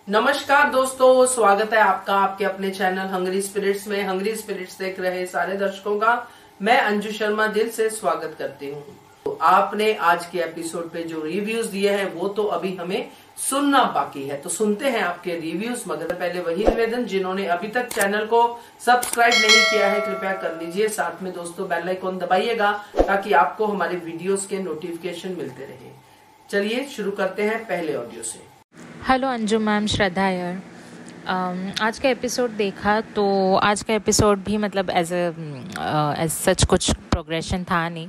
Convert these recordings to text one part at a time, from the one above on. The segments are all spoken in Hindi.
नमस्कार दोस्तों, स्वागत है आपका आपके अपने चैनल हंग्री स्पिरिट्स में। हंग्री स्पिरिट्स देख रहे सारे दर्शकों का मैं अंजू शर्मा दिल से स्वागत करती हूँ। तो आपने आज के एपिसोड पे जो रिव्यूज दिए हैं वो तो अभी हमें सुनना बाकी है, तो सुनते हैं आपके रिव्यूज। मगर पहले वही निवेदन, जिन्होंने अभी तक चैनल को सब्सक्राइब नहीं किया है कृपया कर लीजिए। साथ में दोस्तों बेल आइकन दबाइएगा ताकि आपको हमारे वीडियोस के नोटिफिकेशन मिलते रहे। चलिए शुरू करते हैं पहले ऑडियो से। हेलो अंजू मैम, श्रद्धा यार। आज का एपिसोड देखा तो आज का एपिसोड भी मतलब एज सच कुछ प्रोग्रेशन था नहीं।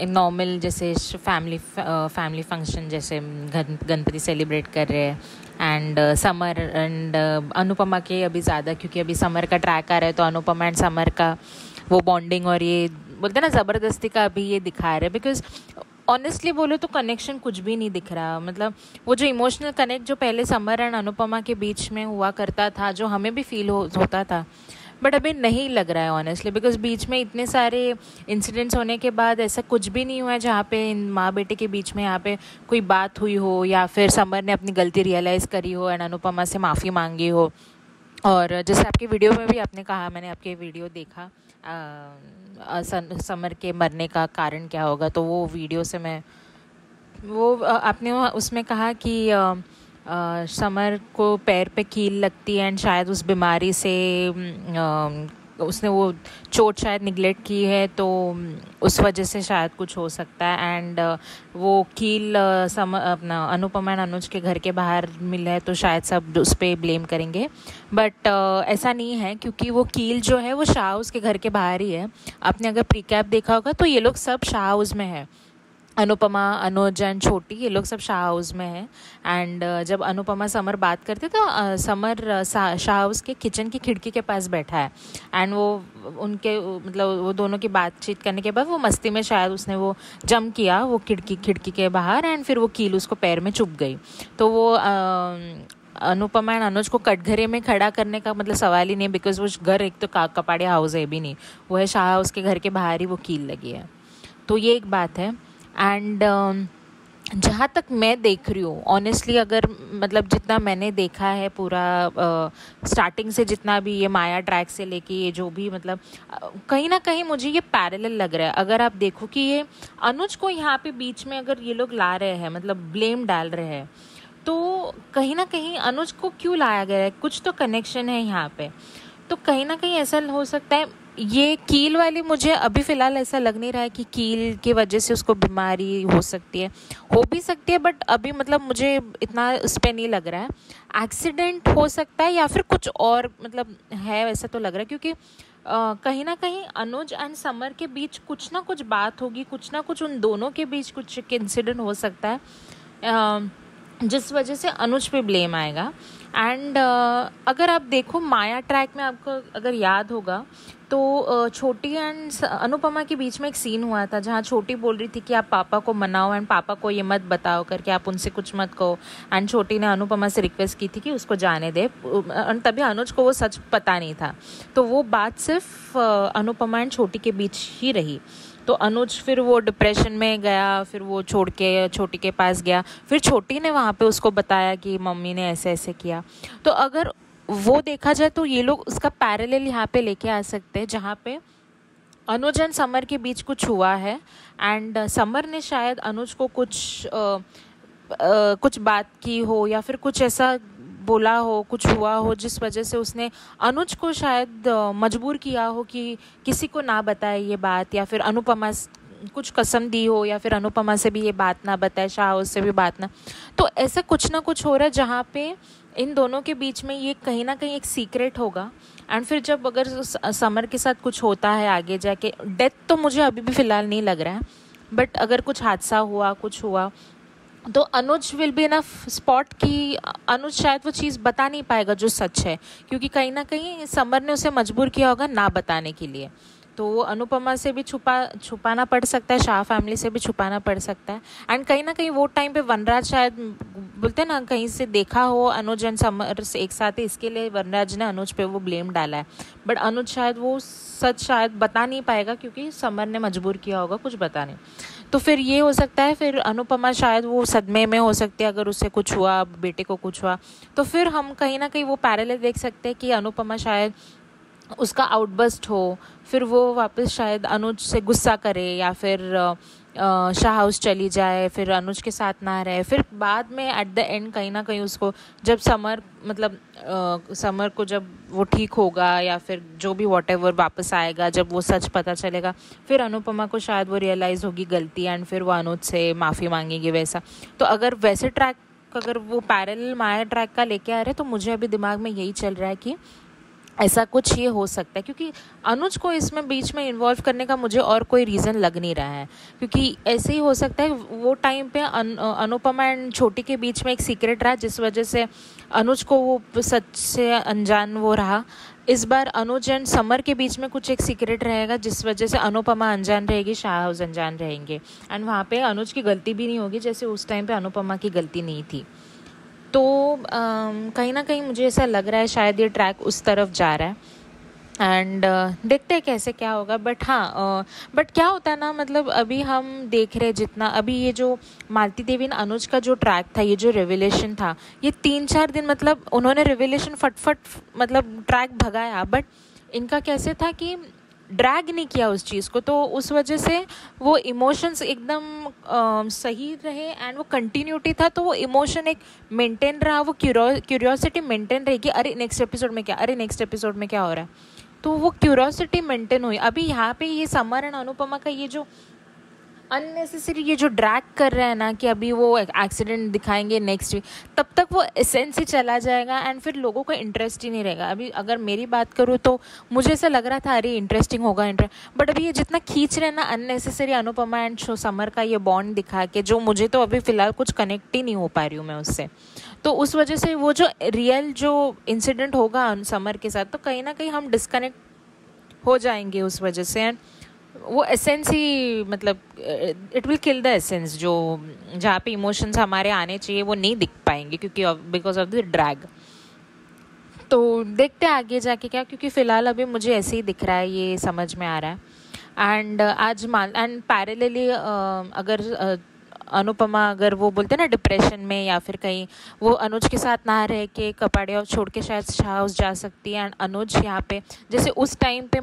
नॉर्मल जैसे फैमिली फंक्शन जैसे गणपति सेलिब्रेट कर रहे हैं एंड समर एंड अनुपमा के अभी ज़्यादा, क्योंकि अभी समर का ट्रैक आ रहा है तो अनुपमा एंड समर का वो बॉन्डिंग और ये बोलते हैं ना ज़बरदस्ती का अभी ये दिखा रहे हैं। बिकॉज ऑनेस्टली बोलो तो कनेक्शन कुछ भी नहीं दिख रहा। मतलब वो जो इमोशनल कनेक्ट जो पहले समर एंड अनुपमा के बीच में हुआ करता था, जो हमें भी फील होता था, बट अभी नहीं लग रहा है ऑनेस्टली। बिकॉज बीच में इतने सारे इंसिडेंट्स होने के बाद ऐसा कुछ भी नहीं हुआ है जहाँ पे इन माँ बेटे के बीच में यहाँ पे कोई बात हुई हो या फिर समर ने अपनी गलती रियलाइज़ करी हो एंड अनुपमा से माफ़ी मांगी हो। और जैसे आपकी वीडियो में भी आपने कहा, मैंने आपके वीडियो देखा समर के मरने का कारण क्या होगा, तो वो वीडियो से मैं आपने उसमें कहा कि समर को पैर पे कील लगती है एंड शायद उस बीमारी से उसने वो चोट शायद निगलेक्ट की है, तो उस वजह से शायद कुछ हो सकता है। एंड वो कील अपना अनुपमा एंड अनुज के घर के बाहर मिला है तो शायद सब उस पर ब्लेम करेंगे, बट ऐसा नहीं है, क्योंकि वो कील जो है वो शाह हाउस के घर के बाहर ही है। आपने अगर प्रीकैप देखा होगा तो ये लोग सब शाह हाउस में है। अनुपमा, अनुज एंड छोटी, ये लोग सब शाह हाउस में है। एंड जब अनुपमा समर बात करते तो समर शाह हाउस के किचन की खिड़की के पास बैठा है एंड वो उनके मतलब वो दोनों की बातचीत करने के बाद वो मस्ती में शायद उसने वो जंप किया वो खिड़की के बाहर एंड फिर वो कील उसको पैर में चुभ गई। तो वो अनुपमा एंड अनुज को कटघरे में खड़ा करने का मतलब सवाल ही नहीं, बिकॉज वो घर एक तो कपाड़िया हाउस है भी नहीं, वो है शाह हाउस के घर के बाहर ही वो कील लगी है। तो ये एक बात है। एंड जहाँ तक मैं देख रही हूँ ऑनेस्टली, अगर मतलब जितना मैंने देखा है पूरा स्टार्टिंग से, जितना भी ये माया ट्रैक से लेके ये जो भी मतलब कहीं ना कहीं मुझे ये पैरेलल लग रहा है। अगर आप देखो कि ये अनुज को यहाँ पे बीच में अगर ये लोग ला रहे हैं, मतलब ब्लेम डाल रहे हैं, तो कहीं ना कहीं अनुज को क्यों लाया गया है, कुछ तो कनेक्शन है यहाँ पे। तो कहीं ना कहीं ऐसा हो सकता है ये कील वाली, मुझे अभी फ़िलहाल ऐसा लग नहीं रहा है कि कील की वजह से उसको बीमारी हो सकती है, हो भी सकती है, बट अभी मतलब मुझे इतना उस पर नहीं लग रहा है। एक्सीडेंट हो सकता है या फिर कुछ और मतलब है, वैसा तो लग रहा है, क्योंकि कहीं ना कहीं अनुज एंड समर के बीच कुछ ना कुछ बात होगी, कुछ ना कुछ उन दोनों के बीच कुछ इंसिडेंट हो सकता है जिस वजह से अनुज पे ब्लेम आएगा। एंड अगर आप देखो माया ट्रैक में, आपको अगर याद होगा तो छोटी एंड अनुपमा के बीच में एक सीन हुआ था जहाँ छोटी बोल रही थी कि आप पापा को मनाओ एंड पापा को ये मत बताओ करके, आप उनसे कुछ मत कहो। एंड छोटी ने अनुपमा से रिक्वेस्ट की थी कि उसको जाने दे, तभी अनुज को वो सच पता नहीं था। तो वो बात सिर्फ अनुपमा एंड छोटी के बीच ही रही। तो अनुज फिर वो डिप्रेशन में गया, फिर वो छोड़ के छोटी के पास गया, फिर छोटी ने वहाँ पे उसको बताया कि मम्मी ने ऐसे ऐसे किया। तो अगर वो देखा जाए तो ये लोग उसका पैरेलल यहाँ पे लेके आ सकते हैं, जहाँ पे अनुज एंड समर के बीच कुछ हुआ है एंड समर ने शायद अनुज को कुछ बात की हो या फिर कुछ ऐसा बोला हो, कुछ हुआ हो जिस वजह से उसने अनुज को शायद मजबूर किया हो कि किसी को ना बताए ये बात, या फिर अनुपमा कुछ कसम दी हो, या फिर अनुपमा से भी ये बात ना बताए, शाह उससे भी बात ना। तो ऐसा कुछ ना कुछ हो रहा है जहाँ पे इन दोनों के बीच में ये कहीं ना कहीं एक सीक्रेट होगा। एंड फिर जब अगर समर के साथ कुछ होता है आगे जाके, डेथ तो मुझे अभी भी फ़िलहाल नहीं लग रहा है, बट अगर कुछ हादसा हुआ, कुछ हुआ, तो अनुज विल बी इनफ स्पॉट कि अनुज शायद वो चीज़ बता नहीं पाएगा जो सच है, क्योंकि कहीं ना कहीं समर ने उसे मजबूर किया होगा ना बताने के लिए। तो वो अनुपमा से भी छुपाना पड़ सकता है, शाह फैमिली से भी छुपाना पड़ सकता है। एंड कहीं ना कहीं वो टाइम पे वनराज शायद बोलते हैं ना कहीं से देखा हो अनुज एंड समर एक साथ है, इसके लिए वनराज ने अनुज पे वो ब्लेम डाला है। बट अनुज शायद वो सच शायद बता नहीं पाएगा क्योंकि समर ने मजबूर किया होगा कुछ बताने। तो फिर ये हो सकता है, फिर अनुपमा शायद वो सदमे में हो सकती है अगर उससे कुछ हुआ, बेटे को कुछ हुआ, तो फिर हम कहीं ना कहीं वो पैरेलल देख सकते हैं कि अनुपमा शायद उसका आउटबर्स्ट हो, फिर वो वापस शायद अनुज से गुस्सा करे या फिर शाह हाउस चली जाए, फिर अनुज के साथ ना रहे, फिर बाद में एट द एंड कहीं ना कहीं उसको जब समर मतलब समर को जब वो ठीक होगा या फिर जो भी वॉटेवर वापस आएगा, जब वो सच पता चलेगा, फिर अनुपमा को शायद वो रियलाइज़ होगी गलती एंड फिर वो अनुज से माफ़ी मांगेगी वैसा। तो अगर वैसे ट्रैक अगर वो पैरेलल माया ट्रैक का लेके आ रहे हैं तो मुझे अभी दिमाग में यही चल रहा है कि ऐसा कुछ ये हो सकता है, क्योंकि अनुज को इसमें बीच में इन्वॉल्व करने का मुझे और कोई रीज़न लग नहीं रहा है। क्योंकि ऐसे ही हो सकता है वो टाइम पे अनुपमा एंड छोटी के बीच में एक सीक्रेट रहा जिस वजह से अनुज को वो सच से अनजान वो रहा। इस बार अनुज एंड समर के बीच में कुछ एक सीक्रेट रहेगा जिस वजह से अनुपमा अनजान रहेगी, शाह हाउस अनजान रहेंगे एंड वहाँ पे अनुज की गलती भी नहीं होगी जैसे उस टाइम पे अनुपमा की गलती नहीं थी। तो कहीं ना कहीं मुझे ऐसा लग रहा है शायद ये ट्रैक उस तरफ जा रहा है एंड देखते हैं कैसे क्या होगा। बट हाँ बट क्या होता है ना, मतलब अभी हम देख रहे हैं जितना अभी ये जो मालती देवी और अनुज का जो ट्रैक था, ये जो रिविलेशन था, ये 3-4 दिन मतलब उन्होंने रिविलेशन फटफट मतलब ट्रैक भगाया, बट इनका कैसे था कि ड्रैग नहीं किया उस चीज़ को, तो उस वजह से वो इमोशंस एकदम सही रहे एंड वो कंटिन्यूटी था, तो वो इमोशन एक मेंटेन रहा, वो क्यूरियोसिटी मेंटेन रहेगी, अरे नेक्स्ट एपिसोड में क्या, अरे नेक्स्ट एपिसोड में क्या हो रहा है, तो वो क्यूरियोसिटी मेंटेन हुई। अभी यहाँ पे ये समर एंड अनुपमा का ये जो अननेसेसरी ये जो ड्रैग कर रहा है ना कि अभी वो एक्सीडेंट दिखाएंगे नेक्स्ट वीक, तब तक वो एसेंस ही चला जाएगा एंड फिर लोगों को इंटरेस्ट ही नहीं रहेगा। अभी अगर मेरी बात करूँ तो मुझे ऐसा लग रहा था अरे इंटरेस्टिंग होगा बट अभी ये जितना खींच रहे हैं ना अननेसेसरी अनुपमा एंड समर का ये बॉन्ड दिखा के, जो मुझे तो अभी फ़िलहाल कुछ कनेक्ट ही नहीं हो पा रही हूँ मैं उससे, तो उस वजह से वो जो रियल जो इंसिडेंट होगा समर के साथ तो कहीं ना कहीं हम डिस्कनेक्ट हो जाएंगे उस वजह से एंड वो एसेंस ही मतलब it will kill the essence, जो जहाँ पे इमोशंस हमारे आने चाहिए वो नहीं दिख पाएंगे क्योंकि बिकॉज ऑफ द ड्रैग। तो देखते हैं आगे जाके क्या, क्योंकि फ़िलहाल अभी मुझे ऐसे ही दिख रहा है, ये समझ में आ रहा है। एंड आज एंड पैरेलली अगर अनुपमा अगर वो बोलते हैं ना डिप्रेशन में या फिर कहीं वो अनुज के साथ ना रह के कपाड़िया छोड़ के शायद शाह हाउस जा सकती है एंड अनुज यहाँ पे जैसे उस टाइम पे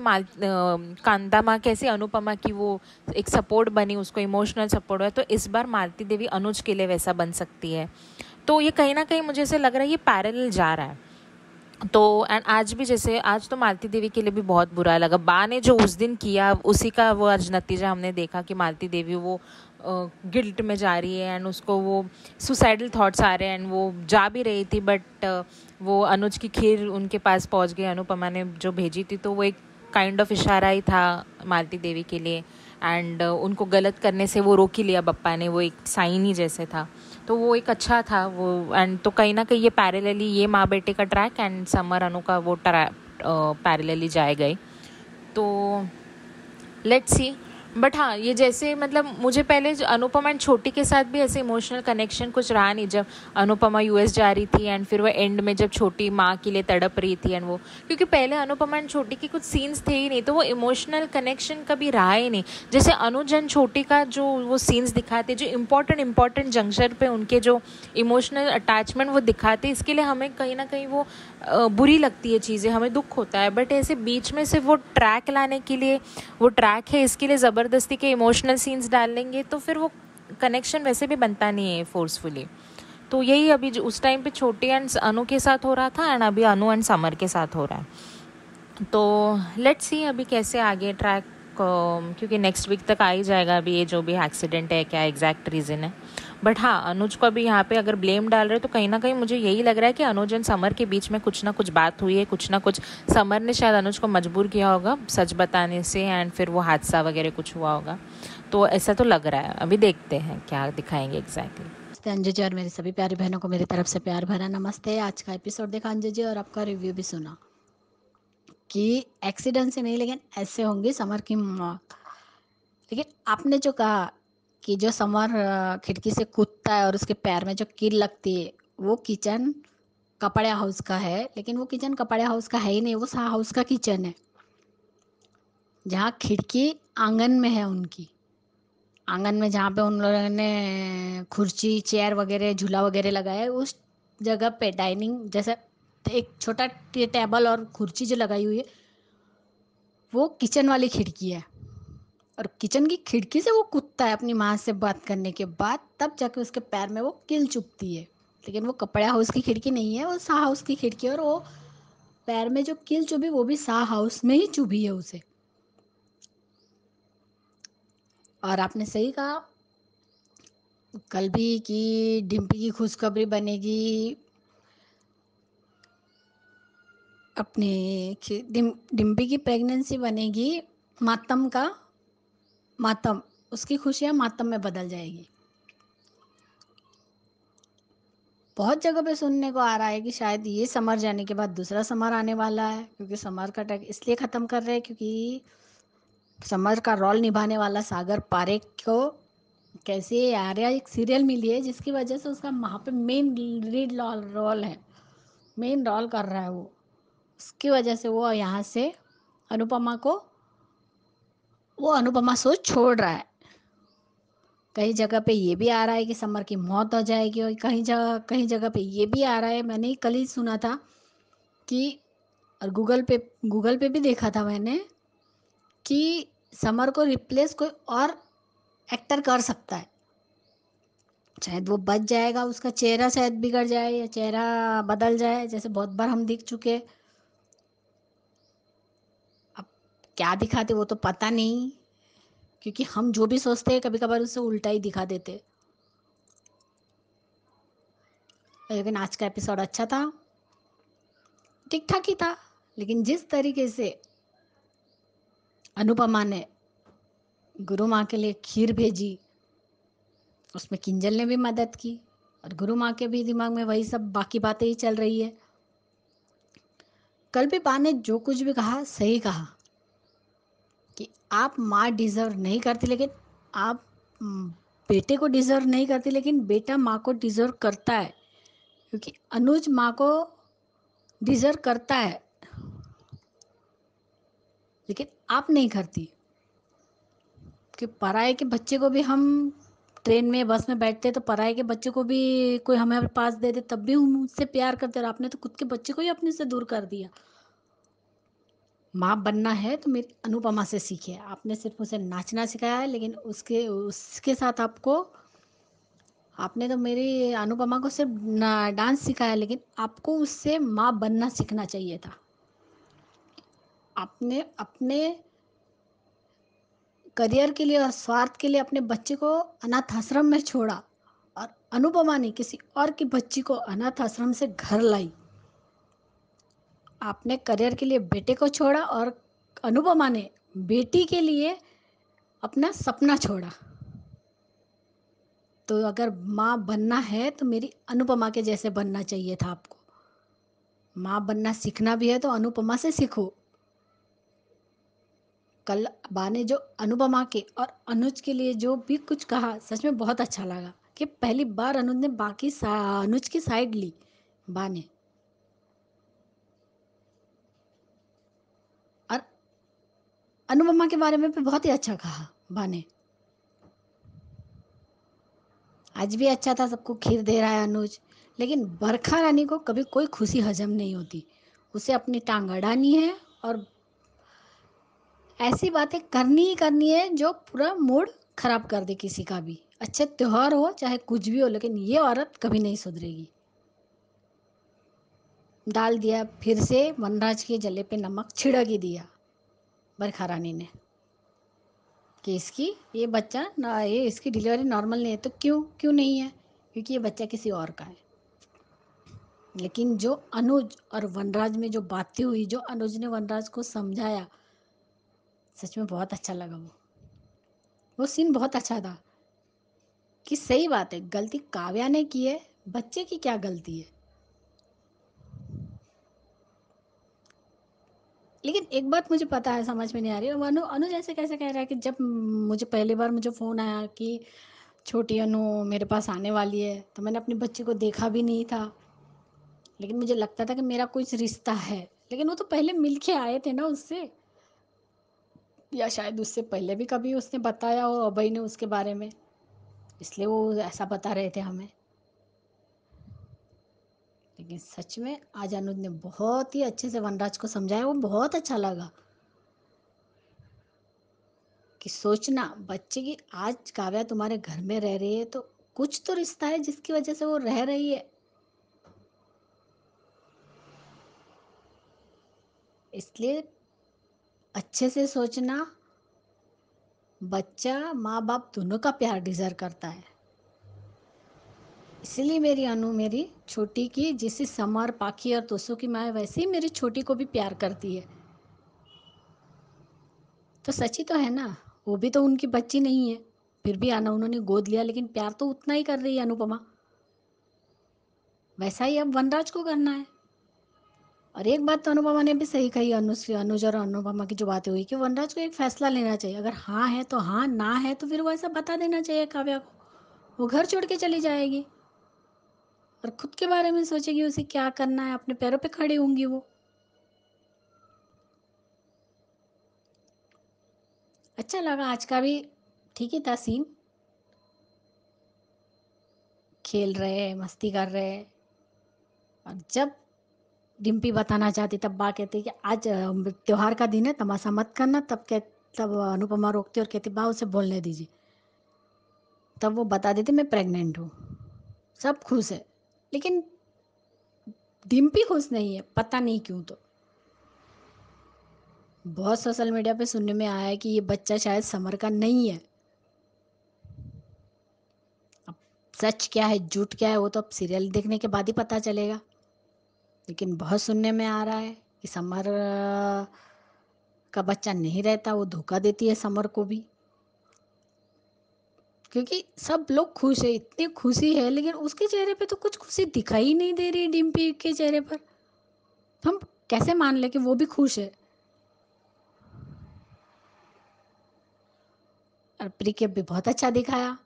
कांता माँ कैसे अनुपमा की वो एक सपोर्ट बनी, उसको इमोशनल सपोर्ट हुआ, तो इस बार मालती देवी अनुज के लिए वैसा बन सकती है। तो ये कहीं ना कहीं मुझे ऐसे लग रहा है ये पैरेलल जा रहा है। तो एंड आज भी जैसे आज तो मालती देवी के लिए भी बहुत बुरा लगा, बा ने जो उस दिन किया उसी का वो आज नतीजा हमने देखा कि मालती देवी वो गिल्ट में जा रही है एंड उसको वो सुसाइडल थॉट्स आ रहे हैं एंड वो जा भी रही थी, बट वो अनुज की खीर उनके पास पहुंच गई, अनुपमा ने जो भेजी थी, तो वो एक काइंड ऑफ इशारा ही था मालती देवी के लिए एंड उनको गलत करने से वो रोक ही लिया बप्पा ने, वो एक साइन ही जैसे था, तो वो एक अच्छा था वो। एंड तो कहीं ना कहीं ये पैरेलली ये माँ बेटे का ट्रैक एंड समर अनु का वो पैरेलली जाए गए, तो लेट्स सी। बट हाँ ये जैसे मतलब मुझे पहले अनुपमा एंड छोटी के साथ भी ऐसे इमोशनल कनेक्शन कुछ रहा नहीं, जब अनुपमा यूएस जा रही थी एंड फिर वो एंड में जब छोटी माँ के लिए तड़प रही थी एंड वो, क्योंकि पहले अनुपमा एंड छोटी के कुछ सीन्स थे ही नहीं, तो वो इमोशनल कनेक्शन कभी रहा ही नहीं। जैसे अनुज एंड छोटी का जो वो सीन्स दिखाते, जो इम्पोर्टेंट जंक्शन पे उनके जो इमोशनल अटैचमेंट वो दिखाते, इसके लिए हमें कहीं ना कहीं वो बुरी लगती है चीज़ें, हमें दुख होता है। बट ऐसे बीच में से वो ट्रैक लाने के लिए, वो ट्रैक है इसके लिए ज़बरदस्ती के इमोशनल सीन्स डाल लेंगे तो फिर वो कनेक्शन वैसे भी बनता नहीं है फोर्सफुली। तो यही अभी उस टाइम पे छोटी एंड अनु के साथ हो रहा था एंड अभी अनु एंड समर के साथ हो रहा है। तो लेट्स सी अभी कैसे आगे ट्रैक, क्योंकि नेक्स्ट वीक तक आ ही जाएगा अभी ये जो भी एक्सीडेंट है क्या एग्जैक्ट रीज़न है। बट हाँ अनुज को अभी यहाँ पे अगर ब्लेम डाल रहे तो कहीं ना कहीं मुझे यही लग रहा है कि अनुज एंड समर के बीच में कुछ ना कुछ बात हुई है, कुछ ना कुछ समर ने शायद अनुज को मजबूर किया होगा सच बताने से एंड फिर वो हादसा वगैरह कुछ हुआ होगा, तो ऐसा तो लग रहा है। अभी देखते हैं क्या दिखाएंगे एग्जैक्टली। नमस्ते अंजू जी और मेरी सभी प्यारी बहनों को मेरी तरफ से प्यार भरा नमस्ते। आज का एपिसोड देखा अंजू जी और आपका रिव्यू भी सुना कि एक्सीडेंट से नहीं लेकिन ऐसे होंगी समर की मौत, लेकिन आपने जो कहा कि जो समर खिड़की से कूदता है और उसके पैर में जो कील लगती है, वो किचन कपड़े हाउस का है। लेकिन वो किचन कपड़े हाउस का है ही नहीं, वो सा हाउस का किचन है, जहाँ खिड़की आंगन में है उनकी। आंगन में जहाँ पे उन लोगों ने कुर्सी चेयर वगैरह झूला वगैरह लगाया है, उस जगह पे डाइनिंग जैसा एक छोटा टेबल और कुर्सी जो लगाई हुई है, वो किचन वाली खिड़की है। और किचन की खिड़की से वो कूदता है अपनी माँ से बात करने के बाद, तब जाके उसके पैर में वो कील चुभती है। लेकिन वो कपड़े हाउस की खिड़की नहीं है, वो सा हाउस की खिड़की है। और वो पैर में जो कील चुभी वो भी सा हाउस में ही चुभी है उसे। और आपने सही कहा, कल भी कि डिम्पी की खुशखबरी बनेगी, अपनी डिम्पी की प्रेगनेंसी बनेगी, मातम का मातम, उसकी खुशियाँ मातम में बदल जाएगी। बहुत जगह पे सुनने को आ रहा है कि शायद ये समर जाने के बाद दूसरा समर आने वाला है, क्योंकि समर का टैग इसलिए ख़त्म कर रहे हैं क्योंकि समर का रोल निभाने वाला सागर पारेख को कैसे आर्या एक सीरियल मिली है, जिसकी वजह से उसका वहाँ पे मेन लीड रोल है, मेन रोल कर रहा है वो। उसकी वजह से वो यहाँ से अनुपमा को, वो अनुपमा सोच छोड़ रहा है। कई जगह पे ये भी आ रहा है कि समर की मौत हो जाएगी, और कहीं जगह पे ये भी आ रहा है, मैंने कल ही सुना था कि, और गूगल पे भी देखा था मैंने कि समर को रिप्लेस कोई और एक्टर कर सकता है। शायद वो बच जाएगा, उसका चेहरा शायद बिगड़ जाए या चेहरा बदल जाए, जैसे बहुत बार हम दिख चुके। अब क्या दिखाते वो तो पता नहीं, क्योंकि हम जो भी सोचते हैं कभी कभार उससे उल्टा ही दिखा देते। लेकिन आज का एपिसोड अच्छा था, ठीक ठाक ही था। लेकिन जिस तरीके से अनुपमा ने गुरु माँ के लिए खीर भेजी, उसमें किंजल ने भी मदद की, और गुरु माँ के भी दिमाग में वही सब बाकी बातें ही चल रही है। कल भी पा ने जो कुछ भी कहा सही कहा कि आप माँ डिजर्व नहीं करती, लेकिन आप बेटे को डिजर्व नहीं करती, लेकिन बेटा माँ को डिजर्व करता है, क्योंकि अनुज माँ को डिजर्व करता है, लेकिन आप नहीं करती। कि पराये के बच्चे को भी हम ट्रेन में बस में बैठते तो पराये के बच्चे को भी कोई हमें पास दे दे तब भी हम उससे प्यार करते, और आपने तो खुद के बच्चे को ही अपने से दूर कर दिया। माँ बनना है तो मेरी अनुपमा से सीखे। आपने सिर्फ उसे नाचना सिखाया है, लेकिन उसके उसके साथ आपने तो मेरी अनुपमा को सिर्फ डांस सिखाया, लेकिन आपको उससे माँ बनना सीखना चाहिए था। आपने अपने करियर के लिए और स्वार्थ के लिए अपने बच्चे को अनाथ आश्रम में छोड़ा, और अनुपमा ने किसी और की बच्ची को अनाथ आश्रम से घर लाई। आपने करियर के लिए बेटे को छोड़ा, और अनुपमा ने बेटी के लिए अपना सपना छोड़ा। तो अगर माँ बनना है तो मेरी अनुपमा के जैसे बनना चाहिए था आपको। माँ बनना सीखना भी है तो अनुपमा से सीखो। कल बा ने जो अनुपमा के और अनुज के लिए जो भी कुछ कहा, सच में बहुत अच्छा लगा कि पहली बार अनुज ने अनुज की साइड ली बा ने। और अनुपमा के बारे में भी बहुत ही अच्छा कहा बा ने। आज भी अच्छा था, सबको खीर दे रहा है अनुज, लेकिन बरखा रानी को कभी कोई खुशी हजम नहीं होती। उसे अपनी टांग अड़ानी है और ऐसी बातें करनी ही करनी है जो पूरा मूड खराब कर दे किसी का भी। अच्छे त्योहार हो चाहे कुछ भी हो, लेकिन ये औरत कभी नहीं सुधरेगी। डाल दिया फिर से वनराज के जले पे नमक, छिड़क ही दिया बरखा रानी ने कि इसकी ये बच्चा ना, ये इसकी डिलीवरी नॉर्मल नहीं है। तो क्यों क्यों नहीं है? क्योंकि ये बच्चा किसी और का है। लेकिन जो अनुज और वनराज में जो बातें हुई, जो अनुज ने वनराज को समझाया, सच में बहुत अच्छा लगा। वो सीन बहुत अच्छा था कि सही बात है, गलती काव्या ने की है, बच्चे की क्या गलती है। लेकिन एक बात मुझे पता है, समझ में नहीं आ रही, अब अनुज ऐसे कैसे कह रहा है कि जब मुझे पहली बार मुझे फ़ोन आया कि छोटी अनु मेरे पास आने वाली है, तो मैंने अपनी बच्ची को देखा भी नहीं था, लेकिन मुझे लगता था कि मेरा कुछ रिश्ता है। लेकिन वो तो पहले मिल के आए थे ना उससे, या शायद उससे पहले भी कभी उसने बताया हो अभय ने उसके बारे में, इसलिए वो ऐसा बता रहे थे हमें। लेकिन सच में आज अनुज ने बहुत ही अच्छे से वनराज को समझाया, वो बहुत अच्छा लगा कि सोचना बच्चे की, आज काव्या तुम्हारे घर में रह रही है तो कुछ तो रिश्ता है जिसकी वजह से वो रह रही है। इसलिए अच्छे से सोचना, बच्चा माँ बाप दोनों का प्यार डिजर्व करता है। इसलिए मेरी अनु मेरी छोटी की जिसे समर पाखी और तोसो की माँ है, वैसे ही मेरी छोटी को भी प्यार करती है। तो सच्ची तो है ना, वो भी तो उनकी बच्ची नहीं है, फिर भी आना उन्होंने गोद लिया, लेकिन प्यार तो उतना ही कर रही है अनुपमा। वैसा ही अब वनराज को करना है। और एक बात तो अनुपमा ने भी सही कही, अनुज और अनुपमा की जो बातें हुई कि वनराज को एक फैसला लेना चाहिए। अगर हाँ है तो हाँ, ना है तो फिर वो ऐसा बता देना चाहिए काव्या को, वो घर छोड़ के चली जाएगी और खुद के बारे में सोचेगी उसे क्या करना है, अपने पैरों पे खड़ी होंगी वो। अच्छा लगा आज का भी, ठीक ही था सीन, खेल रहे मस्ती कर रहे। और जब डिम्पी बताना चाहती तब बा कहती कि आज त्योहार का दिन है, तमाशा मत करना, तब अनुपमा रोकती और कहती बा उसे बोलने दीजिए। तब वो बता देती मैं प्रेग्नेंट हूँ, सब खुश है, लेकिन डिम्पी खुश नहीं है, पता नहीं क्यों। तो बहुत सोशल मीडिया पे सुनने में आया है कि ये बच्चा शायद समर का नहीं है। अब सच क्या है झूठ क्या है वो तो अब सीरियल देखने के बाद ही पता चलेगा, लेकिन बहुत सुनने में आ रहा है कि समर का बच्चा नहीं रहता, वो धोखा देती है समर को भी। क्योंकि सब लोग खुश है, इतनी खुशी है, लेकिन उसके चेहरे पे तो कुछ खुशी दिखाई नहीं दे रही डिम्पी के चेहरे पर। तो हम कैसे मान ले कि वो भी खुश है। और प्रीके भी बहुत अच्छा दिखाया,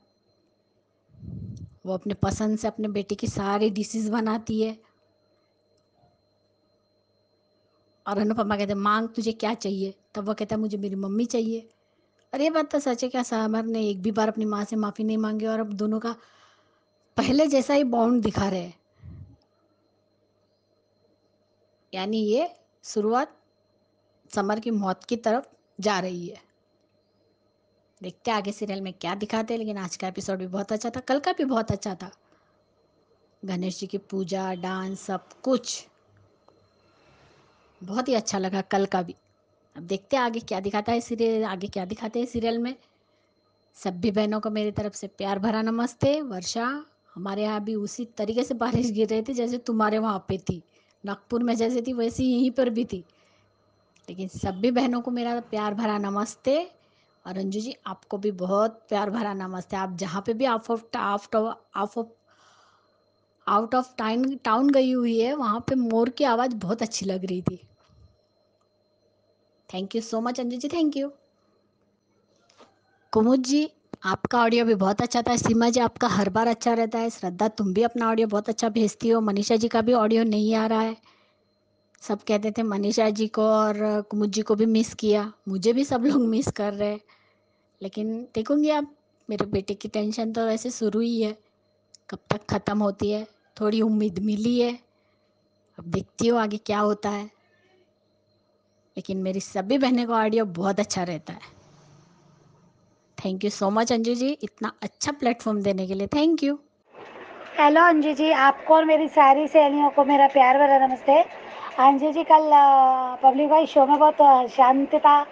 वो अपने पसंद से अपने बेटे की सारी डिशेस बनाती है। और अनुपमा कहते मांग तुझे क्या चाहिए, तब वो कहता है मुझे मेरी मम्मी चाहिए। और ये बात तो सच है, क्या समर ने एक भी बार अपनी माँ से माफ़ी नहीं मांगी, और अब दोनों का पहले जैसा ही बॉन्ड दिखा रहे हैं। यानी ये शुरुआत समर की मौत की तरफ जा रही है। देखते हैं आगे सीरियल में क्या दिखाते हैं, लेकिन आज का एपिसोड भी बहुत अच्छा था, कल का भी बहुत अच्छा था। गणेश जी की पूजा, डांस, सब कुछ बहुत ही अच्छा लगा कल का भी। अब देखते हैं आगे क्या दिखाता है सीरियल, आगे क्या दिखाते हैं सीरियल में। सभी बहनों को मेरी तरफ से प्यार भरा नमस्ते। वर्षा, हमारे यहाँ भी उसी तरीके से बारिश गिर रही थी जैसे तुम्हारे वहाँ पे थी, नागपुर में जैसे थी वैसी यहीं पर भी थी। लेकिन सभी बहनों को मेरा प्यार भरा नमस्ते। और अंजू जी आपको भी बहुत प्यार भरा नमस्ते। आप जहाँ पे भी आउट ऑफ टाउन गई हुई है, वहाँ पे मोर की आवाज़ बहुत अच्छी लग रही थी। Thank you so much Anju ji, thank you. Kumud ji आपका ऑडियो भी बहुत अच्छा था। सीमा जी आपका हर बार अच्छा रहता है। श्रद्धा तुम भी अपना ऑडियो बहुत अच्छा भेजती हो। मनीषा जी का भी ऑडियो नहीं आ रहा है। सब कहते थे मनीषा जी को और कुमुद जी को भी मिस किया, मुझे भी सब लोग मिस कर रहे हैं। लेकिन देखूंगी, अब मेरे बेटे की टेंशन तो वैसे शुरू ही है, कब तक ख़त्म होती है, थोड़ी उम्मीद मिली है, अब देखती हूँ आगे क्या होता है। लेकिन मेरी सभी बहनों का ऑडियो बहुत अच्छा रहता है। Thank you so much Anju ji, इतना अच्छा प्लेटफॉर्म देने के लिए thank you. Hello Anju ji, आपको और मेरी सारी सहेलियों को मेरा प्यार भरा नमस्ते। अंजू जी कल पब्लिक वाइज शो में बहुत शांतता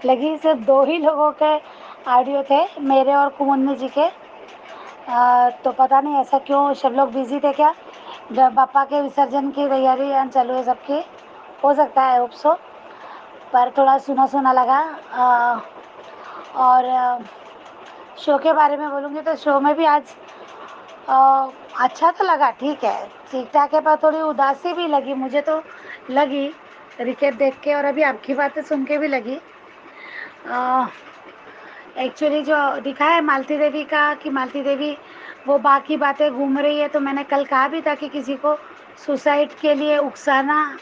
लगी, सिर्फ दो ही लोगों के ऑडियो थे, मेरे और कुमुन्नी जी के। तो पता नहीं ऐसा क्यों, सब लोग बिजी थे क्या, जब पापा के विसर्जन की तैयारी चालू है सबकी, हो सकता है होप सो, पर थोड़ा सुना सुना लगा। और शो के बारे में बोलूँगी तो शो में भी आज अच्छा तो लगा, ठीक है, ठीक ठाक है, पर थोड़ी उदासी भी लगी मुझे तो लगी रिकेप देख के और अभी आपकी बातें सुन के भी लगी। एक्चुअली जो दिखा है मालती देवी का कि मालती देवी वो बाकी बातें घूम रही है, तो मैंने कल कहा भी था कि किसी को सुसाइड के लिए उकसाना,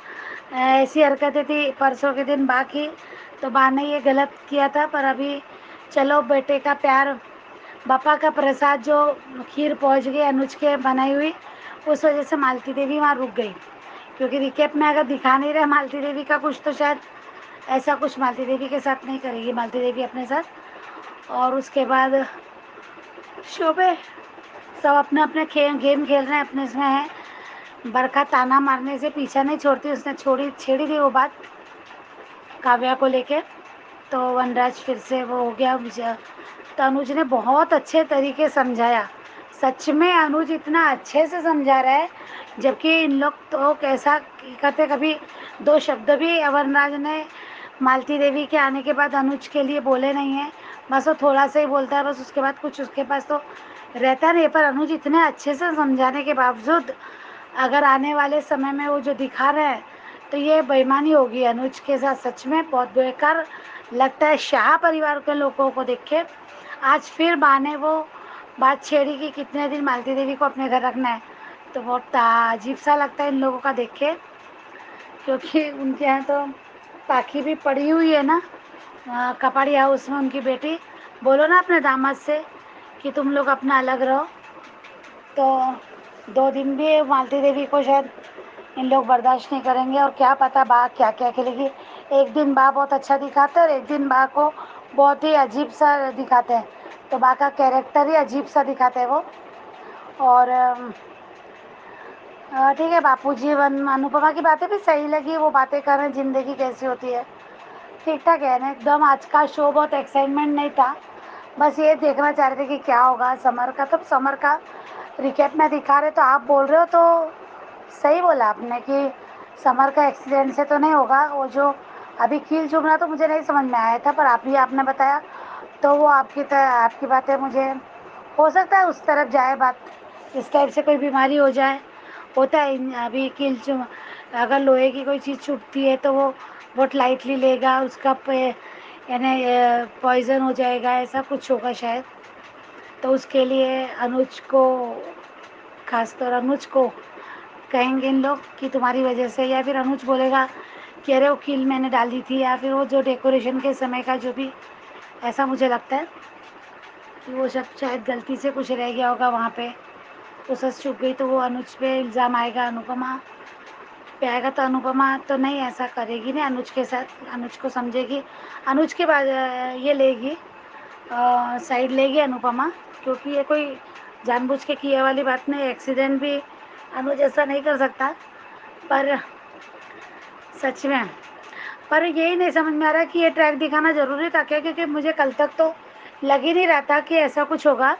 ऐसी हरकतें थी परसों के दिन बाकी, तो बा ने ये गलत किया था। पर अभी चलो बेटे का प्यार, बापा का प्रसाद जो खीर पहुंच गई अनुज के बनाई हुई, उस वजह से मालती देवी वहाँ रुक गई। क्योंकि रिकेप में अगर दिखा नहीं रहे मालती देवी का कुछ, तो शायद ऐसा कुछ मालती देवी के साथ नहीं करेगी मालती देवी अपने साथ। और उसके बाद शो पे सब अपने अपने गेम खेल रहे हैं, अपने इसमें है। बरखा ताना मारने से पीछा नहीं छोड़ती, उसने छेड़ी थी वो बात काव्या को लेके, तो वनराज फिर से वो हो गया। तो अनुज ने बहुत अच्छे तरीके समझाया, सच में अनुज इतना अच्छे से समझा रहा है, जबकि इन लोग तो कैसा करते, कभी दो शब्द भी वनराज ने मालती देवी के आने के बाद अनुज के लिए बोले नहीं है। बस वो थोड़ा सा ही बोलता है, बस उसके बाद कुछ उसके पास तो रहता नहीं। पर अनुज इतने अच्छे से समझाने के बावजूद अगर आने वाले समय में वो जो दिखा रहे हैं, तो ये बेईमानी होगी अनुज के साथ। सच में बहुत बेकार लगता है शाह परिवार के लोगों को देख के। आज फिर बा ने वो बात छेड़ी कि कितने दिन मालती देवी को अपने घर रखना है, तो बहुत अजीब सा लगता है इन लोगों का देख के। क्योंकि उनके यहाँ तो पाखी भी पड़ी हुई है ना, कपाड़ी हाउस में उनकी बेटी। बोलो ना अपने दामाद से कि तुम लोग अपना अलग रहो। तो 2 दिन भी मालती देवी को शायद इन लोग बर्दाश्त नहीं करेंगे, और क्या पता बा क्या क्या खेलेगी। एक दिन बा बहुत अच्छा दिखाते हैं और एक दिन बा को बहुत ही अजीब सा दिखाते हैं, तो बा का कैरेक्टर ही अजीब सा दिखाते हैं वो। और ठीक है, बापूजी अनुपमा की बातें भी सही लगी, वो बातें कर रहे हैं ज़िंदगी कैसी होती है, ठीक ठाक है ना एकदम। आज का शो बहुत एक्साइटमेंट नहीं था, बस ये देखना चाह रहे थे कि क्या होगा समर का। तो समर का रिकेप में दिखा रहे, तो आप बोल रहे हो तो सही बोला आपने कि समर का एक्सीडेंट से तो नहीं होगा। वो जो अभी कील चुभ रहा तो मुझे नहीं समझ में आया था, पर आपने बताया तो वो आपकी बातें मुझे हो सकता है उस तरफ जाए बात, इस टाइप से कोई बीमारी हो जाए, होता है। अभी कील चुभ, अगर लोहे की कोई चीज़ छुटती है तो वो बहुत लाइटली लेगा, उसका यानी पॉइजन हो जाएगा, ऐसा कुछ होगा शायद। तो उसके लिए अनुज को, खासतौर अनुज को कहेंगे इन लोग कि तुम्हारी वजह से, या फिर अनुज बोलेगा कि अरे वो कील मैंने डाली थी, या फिर वो जो डेकोरेशन के समय का जो भी, ऐसा मुझे लगता है कि वो सब शायद गलती से कुछ रह गया होगा वहाँ पे, तो सच चुप गई, तो वो अनुज पे इल्ज़ाम आएगा, अनुपमा पे आएगा। तो अनुपमा तो नहीं ऐसा करेगी ना अनुज के साथ, अनुज को समझेगी, अनुज के बाद ये लेगी साइड लेगी अनुपमा, क्योंकि ये कोई जानबूझ के किए वाली बात नहीं। एक्सीडेंट भी अनुज ऐसा नहीं कर सकता, पर सच में, पर यही नहीं समझ में आ रहा कि ये ट्रैक दिखाना ज़रूरी था क्या, क्योंकि मुझे कल तक तो लग ही नहीं रहा था कि ऐसा कुछ होगा।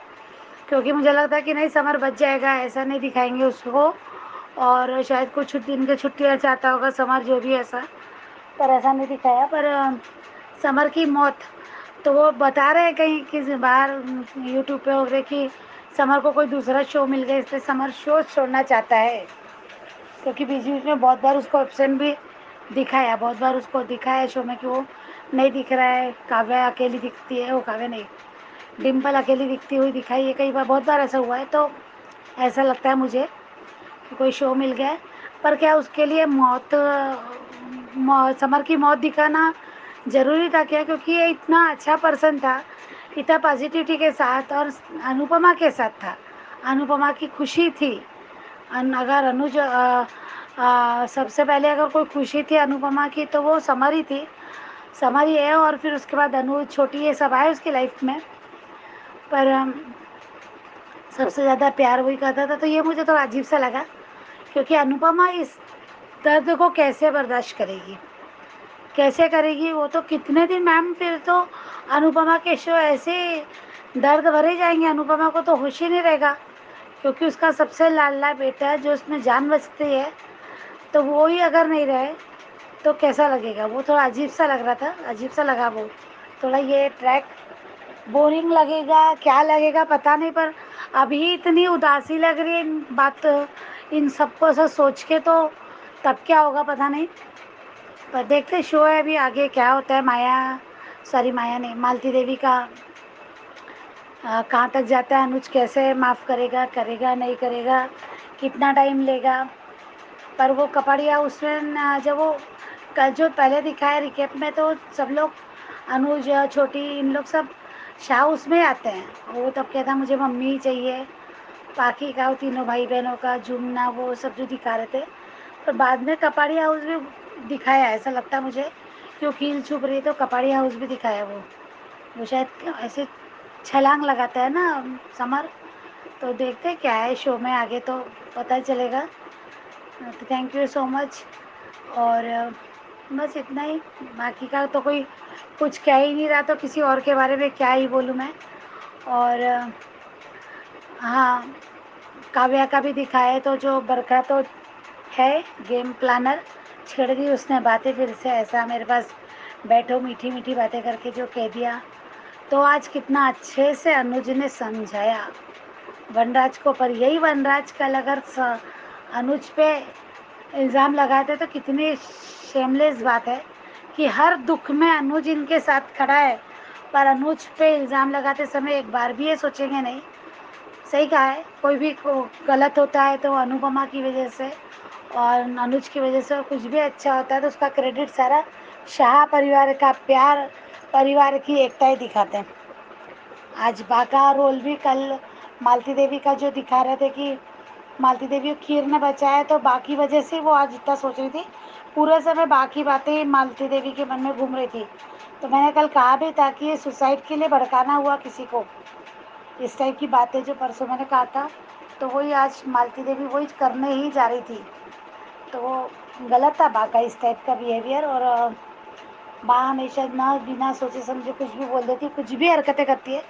क्योंकि मुझे लगता कि नहीं समर बच जाएगा, ऐसा नहीं दिखाएंगे उसको, और शायद कुछ दिन की छुट्टियाँ चाहता होगा समर, जो भी ऐसा, पर ऐसा नहीं दिखाया। पर समर की मौत तो वो बता रहे हैं कहीं किसी बाहर यूट्यूब पे हो रहे कि समर को कोई दूसरा शो मिल गया, इसलिए समर शो छोड़ना चाहता है। क्योंकि बीच बीच में बहुत बार उसको एब्सेंट भी दिखाया, बहुत बार उसको दिखाया शो में कि वो नहीं दिख रहा है, काव्या अकेली दिखती है, वो काव्या नहीं, डिम्पल अकेली दिखती हुई दिखाई है कई बार, बहुत बार ऐसा हुआ है। तो ऐसा लगता है मुझे कि कोई शो मिल गया है। पर क्या उसके लिए समर की मौत दिखाना ज़रूरी था क्या, क्योंकि ये इतना अच्छा पर्सन था, इतना पॉजिटिविटी के साथ और अनुपमा के साथ था, अनुपमा की खुशी थी। अगर अनुज सबसे पहले अगर कोई खुशी थी अनुपमा की तो वो समर ही थी, समर ही है, और फिर उसके बाद अनुज, छोटी, ये सब आए उसकी लाइफ में। पर सबसे ज़्यादा प्यार वही करता था, तो ये मुझे थोड़ा अजीब सा लगा, क्योंकि अनुपमा इस दर्द को कैसे बर्दाश्त करेगी, कैसे करेगी वो तो कितने दिन मैम, फिर तो अनुपमा के शो ऐसे दर्द भरे जाएंगे, अनुपमा को तो होश ही नहीं रहेगा, क्योंकि उसका सबसे लाडला बेटा है जो उसमें जान बचती है, तो वो ही अगर नहीं रहे तो कैसा लगेगा। वो थोड़ा अजीब सा लग रहा था, अजीब सा लगा वो थोड़ा, ये ट्रैक बोरिंग लगेगा क्या लगेगा पता नहीं, पर अभी इतनी उदासी लग रही है इन सबको ऐसा सोच के, तो तब क्या होगा पता नहीं। पर देखते शो है अभी आगे क्या होता है। माया नहीं, मालती देवी का कहाँ तक जाता है, अनुज कैसे माफ़ करेगा नहीं करेगा, कितना टाइम लेगा। पर वो कपड़िया उसमें जब वो कल जो पहले दिखाया रिकेप में, तो सब लोग अनुज छोटी इन लोग सब शाह उसमें आते हैं। वो तब कहता मुझे मम्मी ही चाहिए, बाकी का वो तीनों भाई बहनों का जुमना वो सब जो दिखा रहे थे। पर बाद में कपाड़ी हाउस भी दिखाया, ऐसा लगता मुझे, क्यों कील छुप रही तो कपाड़ी हाउस भी दिखाया। वो शायद ऐसे छलांग लगाता है ना समर। तो देखते क्या है शो में आगे, तो पता चलेगा। तो थैंक यू सो मच। और बस इतना ही, बाकी का तो कोई कुछ कह ही नहीं रहा, तो किसी और के बारे में क्या ही बोलूँ मैं। और हाँ, काव्या का भी दिखाया है, तो जो बरखा तो है गेम प्लानर, छेड़ दी उसने बातें फिर से, ऐसा मेरे पास बैठो मीठी मीठी बातें करके जो कह दिया। तो आज कितना अच्छे से अनुज ने समझाया वनराज को। पर यही वनराज कल अगर अनुज पे इल्ज़ाम लगाते तो कितनी शेमलेस बात है कि हर दुख में अनुज इनके साथ खड़ा है, पर अनुज पे इल्ज़ाम लगाते समय एक बार भी ये सोचेंगे नहीं। सही कहा है, कोई भी गलत होता है तो अनुपमा की वजह से और अनुज की वजह से, और कुछ भी अच्छा होता है तो उसका क्रेडिट सारा शाह परिवार का, प्यार परिवार की एकता ही दिखाते हैं। आज बाका रोल भी कल मालती देवी का जो दिखा रहे थे कि मालती देवी को खीर ने बचाया, तो बाकी वजह से वो आज इतना सोच रही थी। पूरे समय बाकी बातें मालती देवी के मन में घूम रही थी। तो मैंने कल कहा भी था कि ये सुसाइड के लिए भड़काना हुआ किसी को, इस टाइप की बातें जो परसों मैंने कहा था, तो वही आज मालती देवी वही करने ही जा रही थी। तो वो गलत था बा का इस टाइप का बिहेवियर। और बा हमेशा ना बिना सोचे समझे कुछ भी बोल देती, कुछ भी हरकतें करती है।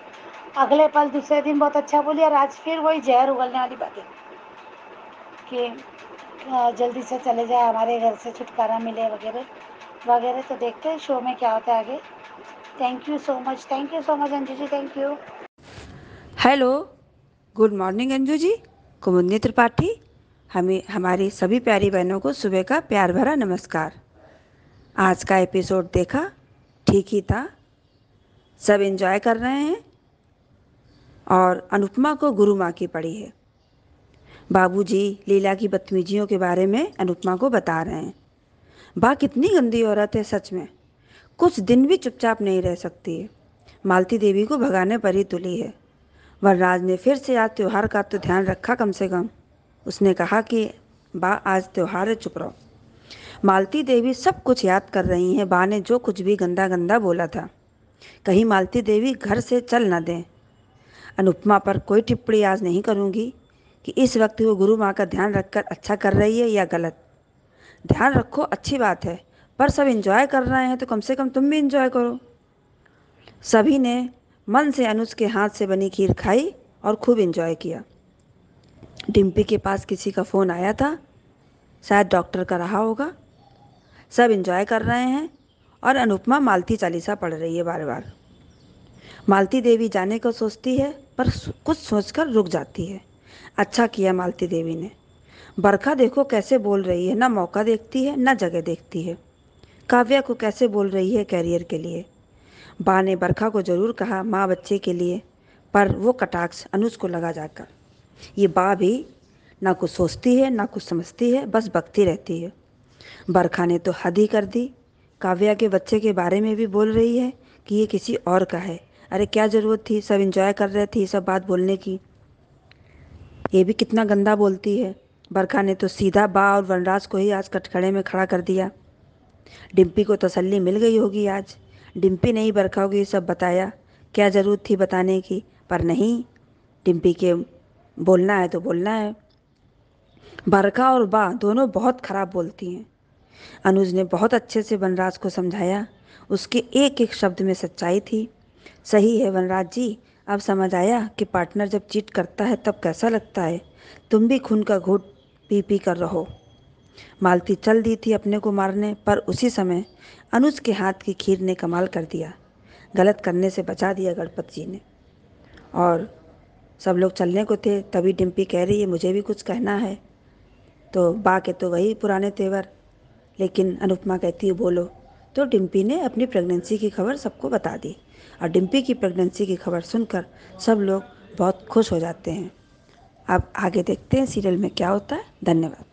अगले पल दूसरे दिन बहुत अच्छा बोली, और आज फिर वही जहर उगलने वाली बातें कि जल्दी से चले जाए, हमारे घर से छुटकारा मिले वगैरह वगैरह। तो देखते हैं शो में क्या होता है आगे। Thank you so much Anju ji, thank you. Hello, good morning Anju ji. Kumudini Tripathi. हमारी सभी प्यारी बहनों को सुबह का प्यार भरा नमस्कार। आज का एपिसोड देखा, ठीक ही था, सब एंजॉय कर रहे हैं। और अनुपमा को गुरु माँ की पड़ी है। बाबूजी लीला की बदतमीजियों के बारे में अनुपमा को बता रहे हैं। बा कितनी गंदी औरत है सच में, कुछ दिन भी चुपचाप नहीं रह सकती है। मालती देवी को भगाने पर ही तुली है। वरराज ने फिर से आज त्योहार का तो ध्यान रखा कम से कम। उसने कहा कि बा आज त्योहार है, चुप रहो। मालती देवी सब कुछ याद कर रही हैं बा ने जो कुछ भी गंदा गंदा बोला था। कहीं मालती देवी घर से चल न दें। अनुपमा पर कोई टिप्पणी आज नहीं करूँगी कि इस वक्त वो गुरु माँ का ध्यान रखकर अच्छा कर रही है या गलत। ध्यान रखो, अच्छी बात है, पर सब एंजॉय कर रहे हैं तो कम से कम तुम भी एंजॉय करो। सभी ने मन से अनुज के हाथ से बनी खीर खाई और खूब एंजॉय किया। डिम्पी के पास किसी का फ़ोन आया था, शायद डॉक्टर का रहा होगा। सब एंजॉय कर रहे हैं और अनुपमा मालती चालीसा पढ़ रही है बार बार। मालती देवी जाने को सोचती है पर कुछ सोचकर रुक जाती है। अच्छा किया मालती देवी ने। बरखा देखो कैसे बोल रही है, ना मौका देखती है ना जगह देखती है। काव्या को कैसे बोल रही है कैरियर के लिए। बा ने बरखा को ज़रूर कहा माँ बच्चे के लिए, पर वो कटाक्ष अनुज को लगा जाकर। ये बा भी ना कुछ सोचती है ना कुछ समझती है, बस बकती रहती है। बरखा ने तो हद ही कर दी। काव्या के बच्चे के बारे में भी बोल रही है कि ये किसी और का है। अरे क्या ज़रूरत थी, सब एंजॉय कर रहे थे, ये सब बात बोलने की। ये भी कितना गंदा बोलती है। बरखा ने तो सीधा बा और वनराज को ही आज कटखड़े में खड़ा कर दिया। डिम्पी को तसल्ली मिल गई होगी आज। डिम्पी ने ही बरखा को ये सब बताया। क्या ज़रूरत थी बताने की, पर नहीं, डिम्पी के बोलना है तो बोलना है। बरखा और बा दोनों बहुत ख़राब बोलती हैं। अनुज ने बहुत अच्छे से वनराज को समझाया। उसके एक एक शब्द में सच्चाई थी। सही है वनराज जी, अब समझ आया कि पार्टनर जब चीट करता है तब कैसा लगता है। तुम भी खून का घूंट पी पी कर रहो। मालती चल दी थी अपने को मारने, पर उसी समय अनुज के हाथ की खीर ने कमाल कर दिया। गलत करने से बचा दिया गणपत जी ने। और सब लोग चलने को थे, तभी डिम्पी कह रही है मुझे भी कुछ कहना है। तो बा के तो वही पुराने तेवर, लेकिन अनुपमा कहती है बोलो। तो डिम्पी ने अपनी प्रेगनेंसी की खबर सबको बता दी और डिम्पी की प्रेगनेंसी की खबर सुनकर सब लोग बहुत खुश हो जाते हैं। अब आगे देखते हैं सीरियल में क्या होता है। धन्यवाद।